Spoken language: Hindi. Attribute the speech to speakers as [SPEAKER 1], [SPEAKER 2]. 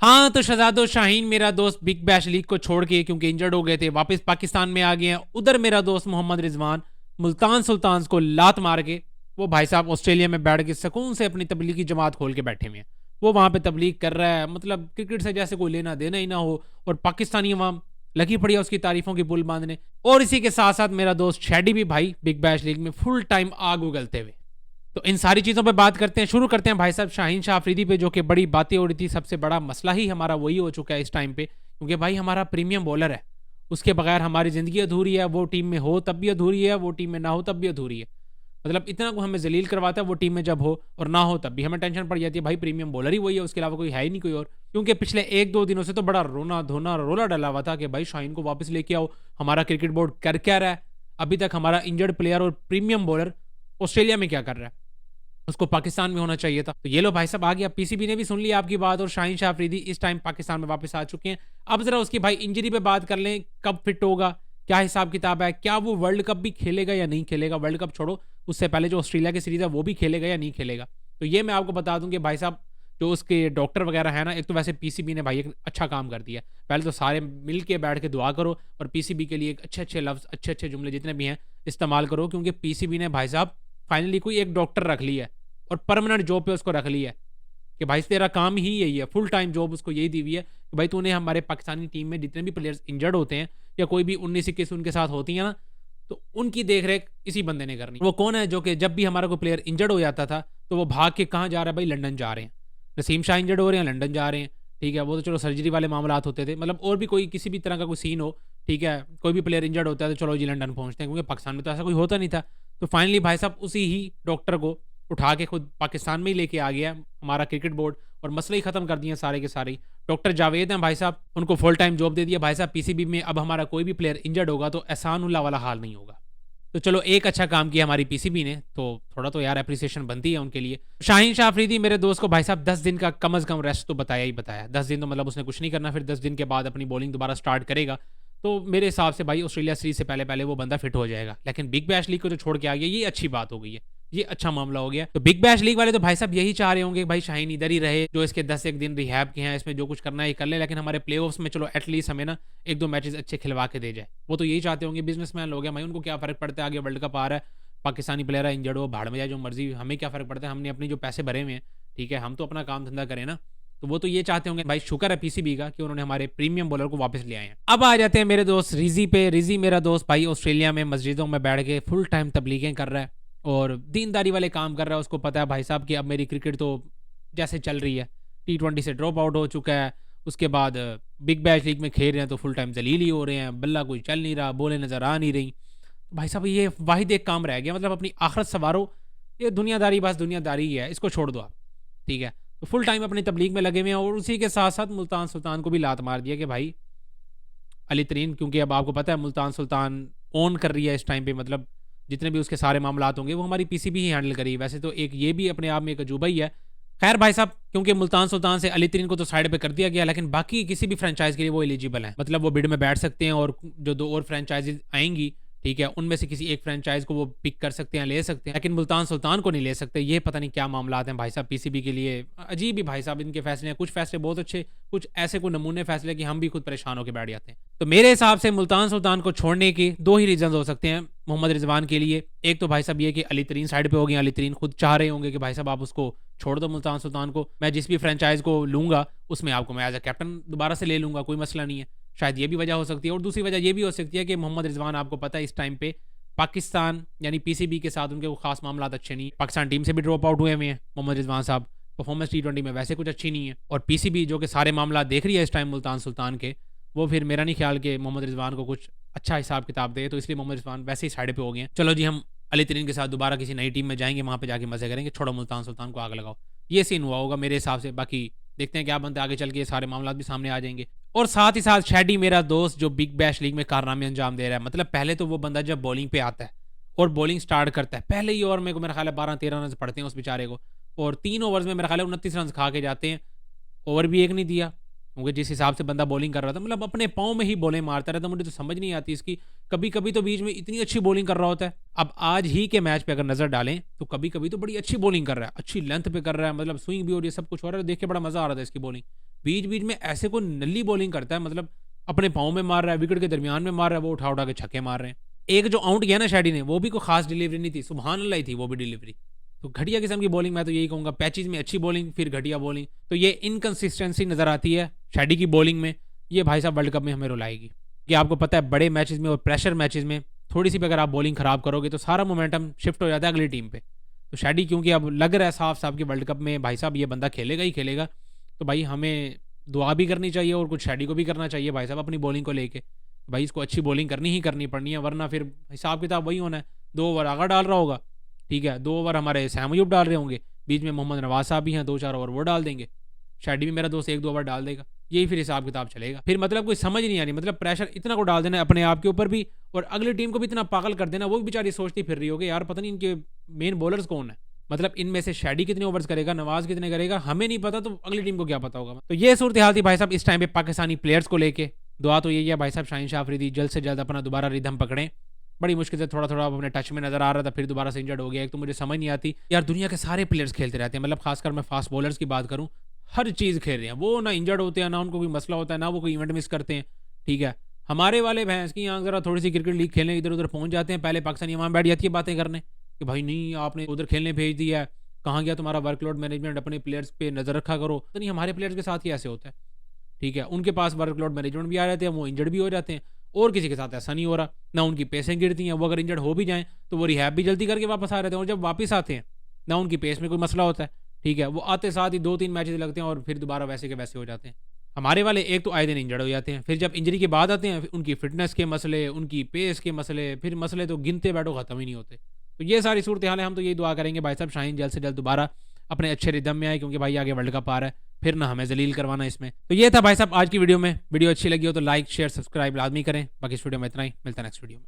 [SPEAKER 1] हाँ तो शहजादो शाहीन मेरा दोस्त बिग बैश लीग को छोड़ के क्योंकि इंजर्ड हो गए थे वापस पाकिस्तान में आ गए हैं। उधर मेरा दोस्त मोहम्मद रिजवान मुल्तान सुल्तान को लात मार के वो भाई साहब ऑस्ट्रेलिया में बैठ के सुकून से अपनी तबलीगी जमात खोल के बैठे हुए हैं। वो वहां पे तबलीग कर रहा है, मतलब क्रिकेट से जैसे कोई लेना देना ही ना हो, और पाकिस्तानी अवाम लगी पड़ी है उसकी तारीफों की पुल बांधने। और इसी के साथ साथ मेरा दोस्त शैडी भी भाई बिग बैश लीग में फुल टाइम आग उगलते हुए। तो इन सारी चीज़ों पे बात करते हैं, शुरू करते हैं भाई साहब शाहीन शाह अफरीदी पे, जो कि बड़ी बातें हो रही थी। सबसे बड़ा मसला ही हमारा वही हो चुका है इस टाइम पे, क्योंकि भाई हमारा प्रीमियम बॉलर है, उसके बगैर हमारी ज़िंदगी अधूरी है। वो टीम में हो तब भी अधूरी है, वो टीम में ना हो तब भी अधूरी है। मतलब इतना को हमें जलील करवाता है वो टीम में जब हो, और ना हो तब भी हमें टेंशन पड़ जाती है। भाई प्रीमियम बॉलर ही वही है, उसके अलावा कोई है ही नहीं कोई और। क्योंकि पिछले एक दो दिनों से तो बड़ा रोना धोना रोला डला हुआ था कि भाई शाहीन को वापस लेके आओ। हमारा क्रिकेट बोर्ड कर क्या रहा है? अभी तक हमारा इंजर्ड प्लेयर और प्रीमियम बॉलर ऑस्ट्रेलिया में क्या कर रहा है? उसको पाकिस्तान में होना चाहिए था। तो ये लो भाई साहब आ गया, पीसीबी ने भी सुन लिया आपकी बात, और शाहीन शाह अफरीदी इस टाइम पाकिस्तान में वापस आ चुके हैं। अब जरा उसकी भाई इंजरी पे बात कर लें, कब फिट होगा, क्या हिसाब किताब है, क्या वो वर्ल्ड कप भी खेलेगा या नहीं खेलेगा। वर्ल्ड कप छोड़ो, उससे पहले जो ऑस्ट्रेलिया की सीरीज है वो भी खेलेगा या नहीं खेलेगा। तो ये मैं आपको बता दूं कि भाई साहब जो उसके डॉक्टर वगैरह है ना, एक तो वैसे पीसीबी ने भाई एक अच्छा काम कर दिया। पहले तो सारे मिल के बैठ के दुआ करो और पीसीबी के लिए अच्छे अच्छे लफ्ज, अच्छे अच्छे जुमले जितने भी हैं इस्तेमाल करो, क्योंकि पीसीबी ने भाई साहब फाइनली कोई एक डॉक्टर रख लिया है और परमानेंट जॉब पे उसको रख लिया है कि भाई तेरा काम ही यही है। फुल टाइम जॉब उसको यही दी हुई है कि भाई तूने हमारे पाकिस्तानी टीम में जितने भी प्लेयर्स इंजर्ड होते हैं या कोई भी 19-21 उनके साथ होती है ना, तो उनकी देख रेख इसी बंदे ने करनी। वो कौन है जो कि जब भी हमारा कोई प्लेयर इंजर्ड हो जाता था तो वो भाग के कहाँ जा रहा है भाई? लंदन जा रहे हैं। नसीम शाह इंजर्ड हो रहे हैं, लंदन जा रहे हैं। ठीक है, वो तो चलो सर्जरी वाले मामला होते थे, मतलब और भी कोई किसी भी तरह का कोई सीन हो, ठीक है, कोई भी प्लेयर इंजर्ड होता है तो चलो जी लंदन पहुंचते हैं, क्योंकि पाकिस्तान में तो ऐसा कोई होता नहीं था। तो फाइनली भाई साहब उसी ही डॉक्टर को उठा के खुद पाकिस्तान में ही लेके आ गया हमारा क्रिकेट बोर्ड, और मसले ही खत्म कर दिए सारे के सारे। डॉक्टर जावेद हैं भाई साहब, उनको फुल टाइम जॉब दे दिया भाई साहब पीसीबी में। अब हमारा कोई भी प्लेयर इंजर्ड होगा तो एहसान उल्लाह वाला हाल नहीं होगा। तो चलो एक अच्छा काम किया हमारी पीसीबी ने, तो थोड़ा तो यार अप्रिसिएशन बनती है उनके लिए। शाहीन शाह अफरीदी मेरे दोस्त को भाई साहब 10 दिन का कम अज कम रेस्ट तो बताया ही बताया। 10 दिन तो मतलब उसने कुछ नहीं करना, फिर 10 दिन के बाद अपनी बॉलिंग दोबारा स्टार्ट करेगा। तो मेरे हिसाब से भाई ऑस्ट्रेलिया सीरीज से पहले पहले वो बंदा फिट हो जाएगा। लेकिन बिग बैश लीग को जो छोड़ के आ गया, ये अच्छी बात हो गई है, ये अच्छा मामला हो गया। तो बिग बैश लीग वाले तो भाई साहब यही चाह रहे होंगे भाई शाहीन इधर ही रहे, जो इसके 10 एक दिन रिहैब के हैं, इसमें जो कुछ करना है कर ले, लेकिन हमारे प्ले में चलो एटलीस्ट हमें ना एक दो मैचेस अच्छे खिलवा के दे जाए। वो तो यही चाहते होंगे, बिजनेसमैन लोग हैं भाई, उनको क्या फर्क पड़ता है, आगे वर्ल्ड कप आ रहा है, पाकिस्तानी प्लेयर है इंजर्ड हो भाड़ में जाए जो मर्जी, हमें क्या फर्क पड़ता है, हमने अपनी जो पैसे भरे हुए हैं, ठीक है, हम तो अपना काम धंधा करें ना। तो वो तो ये चाहते होंगे भाई, शुक्र है पीसीबी का कि उन्होंने हमारे प्रीमियम बॉलर को वापस ले आए हैं। अब आ जाते हैं मेरे दोस्त रिजी पे। रिजी मेरा दोस्त भाई ऑस्ट्रेलिया में मस्जिदों में बैठ के फुल टाइम तबलीगें कर रहा है और दीनदारी वाले काम कर रहा है। उसको पता है भाई साहब कि अब मेरी क्रिकेट तो जैसे चल रही है, T20 से ड्रॉप आउट हो चुका है, उसके बाद बिग बैश लीग में खेल रहे हैं तो फुल टाइम जलील ही हो रहे हैं, बल्ला कोई चल नहीं रहा, बोले नज़र आ नहीं रही। भाई साहब ये वाहिद एक काम रह गया, मतलब अपनी आखिरत सवारो, ये दुनियादारी बस दुनियादारी ही है, इसको छोड़ दो आप, ठीक है। तो फुल टाइम अपनी तबलीग में लगे हुए हैं, और उसी के साथ साथ मुल्तान सुल्तान को भी लात मार दिया कि भाई अली तरीन, क्योंकि अब आपको पता है मुल्तान सुल्तान ओन कर रही है इस टाइम पे, मतलब जितने भी उसके सारे मामला होंगे वो हमारी पीसीबी ही हैंडल करी। वैसे तो एक ये भी अपने आप में एक अजूबा ही है। खैर भाई साहब, क्योंकि मुल्तान सुल्तान से अली तरीन को तो साइड पे कर दिया गया, लेकिन बाकी किसी भी फ्रेंचाइज के लिए वो एलिजिबल है, मतलब वो बिड में बैठ सकते हैं, और जो दो और फ्रेंचाइजेज आएंगी, ठीक है, उनमें से किसी एक फ्रेंचाइज को वो पिक कर सकते हैं, ले सकते हैं, लेकिन मुल्तान सुल्तान को नहीं ले सकते। ये पता नहीं क्या मामला हैं भाई साहब पीसीबी के लिए, अजीब ही भाई साहब इनके फैसले हैं। कुछ फैसले बहुत अच्छे, कुछ ऐसे कोई नमूने फैसले कि हम भी खुद परेशान होकर बैठ जाते हैं। तो मेरे हिसाब से मुल्तान सुल्तान को छोड़ने के दो ही रीजन हो सकते हैं मोहम्मद रिजवान के लिए। एक तो भाई साहब ये कि अली तरीन साइड पे हो गए, अली तरीन खुद चाह रहे होंगे कि भाई साहब आप उसको छोड़ दो मुल्तान सुल्तान को, मैं जिस भी फ्रेंचाइज को लूंगा उसमें आपको मैं एज अ कैप्टन दोबारा से ले लूंगा, कोई मसला नहीं है। शायद ये भी वजह हो सकती है, और दूसरी वजह ये भी हो सकती है कि मोहम्मद रिजवान आपको पता है इस टाइम पे पाकिस्तान यानी पीसीबी के साथ उनके खास मामला अच्छे नहीं है। पाकिस्तान टीम से भी ड्रॉप आउट हुए हुए हैं मोहम्मद रिजवान साहब, परफॉर्मेंस T20 में वैसे कुछ अच्छी नहीं है, और पीसीबी जो कि सारे मामला देख रही है इस टाइम मुल्तान सुल्तान के, वो फिर मेरा नहीं ख्याल कि मोहम्मद रिजवान को कुछ अच्छा हिसाब किताब दे, तो इसलिए मोहम्मद रिजवान वैसे ही साइड पे हो गए हैं। चलो जी हम अली तरीन के साथ दोबारा किसी नई टीम में जाएंगे, वहाँ पे जाके मजे करेंगे, छोड़ो मुल्तान सुल्तान को आग लगाओ, ये सीन हुआ होगा मेरे हिसाब से। बाकी देखते हैं क्या बनता है आगे चल के, सारे मामला भी सामने आ जाएंगे। और साथ ही साथ शैडी मेरा दोस्त जो बिग बैश लीग में कारनामे अंजाम दे रहा है, मतलब पहले तो वो बंदा जब बॉलिंग पे आता है और बॉलिंग स्टार्ट करता है, पहले ही ओवर में को मेरा ख्याल है 12-13 रन पड़ते हैं उस बेचारे को, और 3 ओवर्स में मेरा ख्याल है 29 रन खा के जाते हैं। ओवर भी एक नहीं दिया, क्योंकि जिस हिसाब से बंदा बॉलिंग कर रहा था, मतलब अपने पाँव में ही बॉलिंग मारता रहता, मुझे तो समझ नहीं आती इसकी। कभी कभी तो बीच में इतनी अच्छी बॉलिंग कर रहा होता है। अब आज ही के मैच पे अगर नजर डालें तो कभी कभी तो बड़ी अच्छी बॉलिंग कर रहा है, अच्छी लेंथ पे कर रहा है, मतलब स्विंग भी हो रही है, सब कुछ हो रहा है, देख के बड़ा मजा आ रहा था इसकी बॉलिंग। बीच बीच में ऐसे को नल्ली बॉलिंग करता है, मतलब अपने पाँव में मार रहा है, विकेट के दरमियान में मार रहा है, वो उठा उठा के छक्के मार रहे हैं। एक जो आउट किया ना शैडी ने, वो भी कोई खास डिलीवरी नहीं थी, सुबहान अल्लाह ही थी वो भी डिलीवरी। तो घटिया किस्म की बॉलिंग, मैं तो यही कहूँगा, पैचेज में अच्छी बॉलिंग फिर घटिया बॉलिंग, तो ये इनकन्सिस्टेंसी नज़र आती है शैडी की बॉलिंग में। ये भाई साहब वर्ल्ड कप में हमें रुलाएगी, कि आपको पता है बड़े मैचेस में और प्रेशर मैचेस में थोड़ी सी भी अगर आप बॉलिंग खराब करोगे तो सारा मोमेंटम शिफ्ट हो जाता है अगली टीम पे। तो शैडी क्योंकि अब लग रहा है साफ साफ कि वर्ल्ड कप में भाई साहब ये बंदा खेलेगा ही खेलेगा, तो भाई हमें दुआ भी करनी चाहिए और कुछ शैडी को भी करना चाहिए भाई साहब अपनी बॉलिंग को लेके। भाई इसको अच्छी बॉलिंग करनी ही करनी पड़नी है, वरना फिर हिसाब किताब वही होना है। 2 ओवर आगा डाल रहा होगा, ठीक है, 2 ओवर हमारे सैम अयूब डाल रहे होंगे, बीच में मोहम्मद नवाज साहब भी हैं, 2-4 ओवर वो डाल देंगे, शैडी भी मेरा दोस्त 1-2 ओवर डाल देगा, यही फिर हिसाब किताब चलेगा। फिर मतलब कोई समझ नहीं आ रही, मतलब प्रेशर इतना को डाल देना है अपने आप के ऊपर भी, और अगली टीम को भी इतना पागल कर देना, वो भी बेचारी सोचती फिर रही होगी यार पता नहीं इनके मेन बॉलर्स कौन है, मतलब इनमें से शैडी कितने ओवर्स करेगा, नवाज कितने करेगा, हमें नहीं पता, तो अगली टीम को क्या पता होगा। तो ये सूरत हाल थी भाई साहब इस टाइम पे पाकिस्तानी प्लेयर्स को लेके। दुआ तो यही है भाई साहब शाहीन शाह अफरीदी जल्द से जल्द अपना दोबारा रिदम पकड़ें। बड़ी मुश्किल से थोड़ा थोड़ा अपने टच में नजर आ रहा था, फिर दोबारा से इंजर्ड हो गया। एक तो मुझे समझ नहीं आती यार, दुनिया के सारे प्लेयर्स खेलते रहते हैं, मतलब खासकर मैं फास्ट बॉलर्स की बात करूँ, हर चीज़ खेल रहे हैं, वो ना इंजर्ड होते हैं, ना उनको कोई मसला होता है, ना वो कोई इवेंट मिस करते हैं, ठीक है। हमारे वाले भैंस की यहाँ जरा थोड़ी सी क्रिकेट लीग खेलने इधर उधर पहुंच जाते हैं, पहले पाकिस्तानी वहाँ बैठ जाती है बातें करने कि भाई नहीं आपने उधर खेलने भेज दिया है, कहाँ गया तुम्हारा वर्कलोड मैनेजमेंट, अपने प्लेयर्स पे नजर रखा करो। तो नहीं, हमारे प्लेयर्स के साथ ही ऐसे होता है, ठीक है, उनके पास वर्कलोड मैनेजमेंट भी आ जाते हैं, वो इंजर्ड भी हो जाते हैं, और किसी के साथ ऐसा नहीं हो रहा, ना उनकी पेसें गिरती हैं, वो अगर इंजर्ड हो भी जाएं तो वो रिहैब भी जल्दी करके वापस आ रहे हैं, और जब वापस आते हैं ना उनकी पेस में कोई मसला होता है, ठीक है, वो आते साथ ही 2-3 मैचेस लगते हैं और फिर दोबारा वैसे के वैसे हो जाते हैं। हमारे वाले एक तो आए दिन इंजर्ड हो जाते हैं, फिर जब इंजरी के बाद आते हैं उनकी फिटनेस के मसले, उनकी पेस के मसले, फिर मसले तो गिनते बैठो ख़त्म ही नहीं होते। तो ये सारी सूरत हाल है, हम तो यही दुआ करेंगे भाई साहब शाहीन जल्द से जल्द दोबारा अपने अच्छे रिदम में आए, क्योंकि भाई आगे वर्ल्ड कप आ रहा है, फिर ना हमें जलील करवाना इसमें। तो ये था भाई साहब आज की वीडियो में। वीडियो अच्छी लगी हो तो लाइक शेयर सब्सक्राइब लाजमी करें। बाकी इस वीडियो में इतना ही, मिलता है नेक्स्ट वीडियो में।